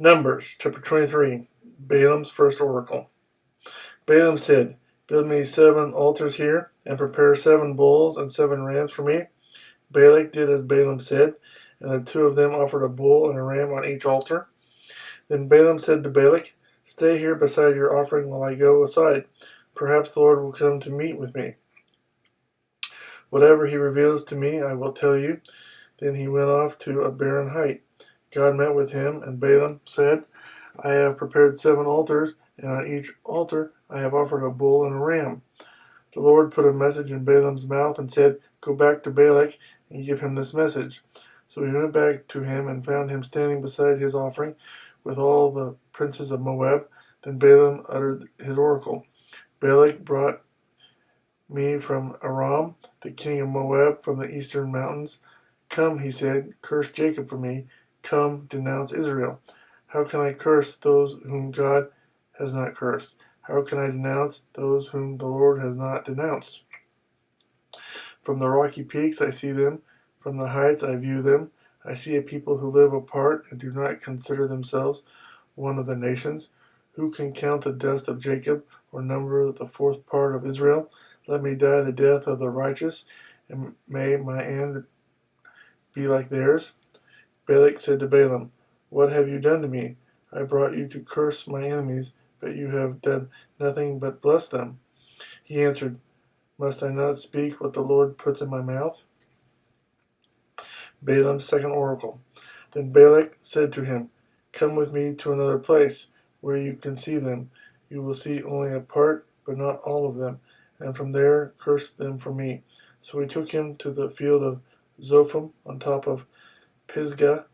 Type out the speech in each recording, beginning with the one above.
Numbers, chapter 23, Balaam's first oracle. Balaam said, "Build me 7 altars here, and prepare 7 bulls and 7 rams for me." Balak did as Balaam said, and the 2 of them offered a bull and a ram on each altar. Then Balaam said to Balak, "Stay here beside your offering while I go aside. Perhaps the Lord will come to meet with me. Whatever he reveals to me, I will tell you." Then he went off to a barren height. God met with him, and Balaam said, "I have prepared 7 altars, and on each altar I have offered a bull and a ram." The Lord put a message in Balaam's mouth and said, "Go back to Balak and give him this message." So he went back to him and found him standing beside his offering with all the princes of Moab. Then Balaam uttered his oracle. "Balak brought me from Aram, the king of Moab, from the eastern mountains. Come," he said, "curse Jacob for me. Come, denounce Israel." How can I curse those whom God has not cursed? How can I denounce those whom the Lord has not denounced? From the rocky peaks I see them, from the heights I view them. I see a people who live apart and do not consider themselves one of the nations. Who can count the dust of Jacob, or number the 4th part of Israel? Let me die the death of the righteous, and may my end be like theirs. Balak said to Balaam, "What have you done to me? I brought you to curse my enemies, but you have done nothing but bless them." He answered, "Must I not speak what the Lord puts in my mouth?" Balaam's second oracle. Then Balak said to him, "Come with me to another place, where you can see them. You will see only a part, but not all of them, and from there curse them for me." So he took him to the field of Zophim on top of Pisgah,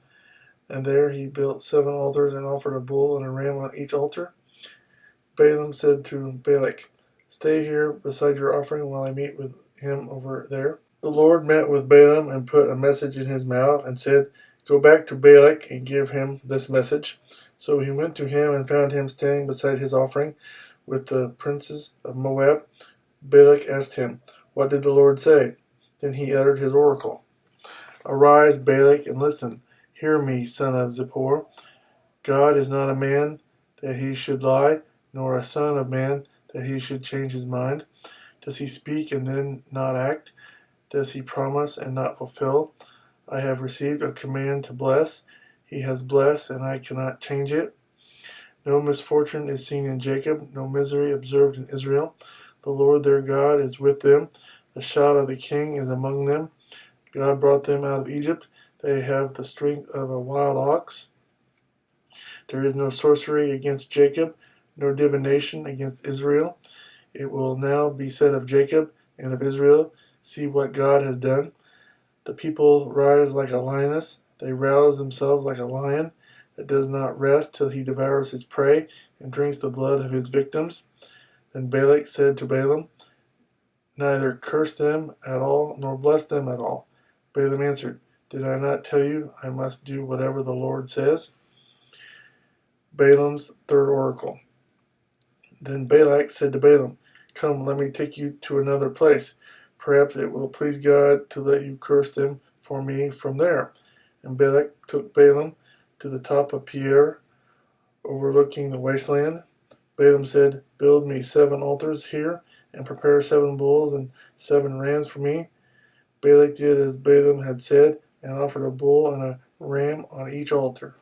and there he built 7 altars and offered a bull and a ram on each altar. Balaam said to Balak, "Stay here beside your offering while I meet with him over there." The Lord met with Balaam and put a message in his mouth and said, "Go back to Balak and give him this message." So he went to him and found him standing beside his offering with the princes of Moab. Balak asked him, "What did the Lord say?" Then he uttered his oracle. "Arise, Balak, and listen. Hear me, son of Zippor. God is not a man that he should lie, nor a son of man that he should change his mind. Does he speak and then not act? Does he promise and not fulfill? I have received a command to bless. He has blessed, and I cannot change it. No misfortune is seen in Jacob, no misery observed in Israel. The Lord their God is with them. The shout of the king is among them. God brought them out of Egypt. They have the strength of a wild ox. There is no sorcery against Jacob, no divination against Israel. It will now be said of Jacob and of Israel, 'See what God has done.' The people rise like a lioness. They rouse themselves like a lion that does not rest till he devours his prey and drinks the blood of his victims." Then Balak said to Balaam, "Neither curse them at all, nor bless them at all." Balaam answered, "Did I not tell you I must do whatever the Lord says?" Balaam's third oracle. Then Balak said to Balaam, "Come, let me take you to another place. Perhaps it will please God to let you curse them for me from there." And Balak took Balaam to the top of Peor, overlooking the wasteland. Balaam said, "Build me 7 altars here, and prepare 7 bulls and 7 rams for me." Balak did as Balaam had said, and offered a bull and a ram on each altar.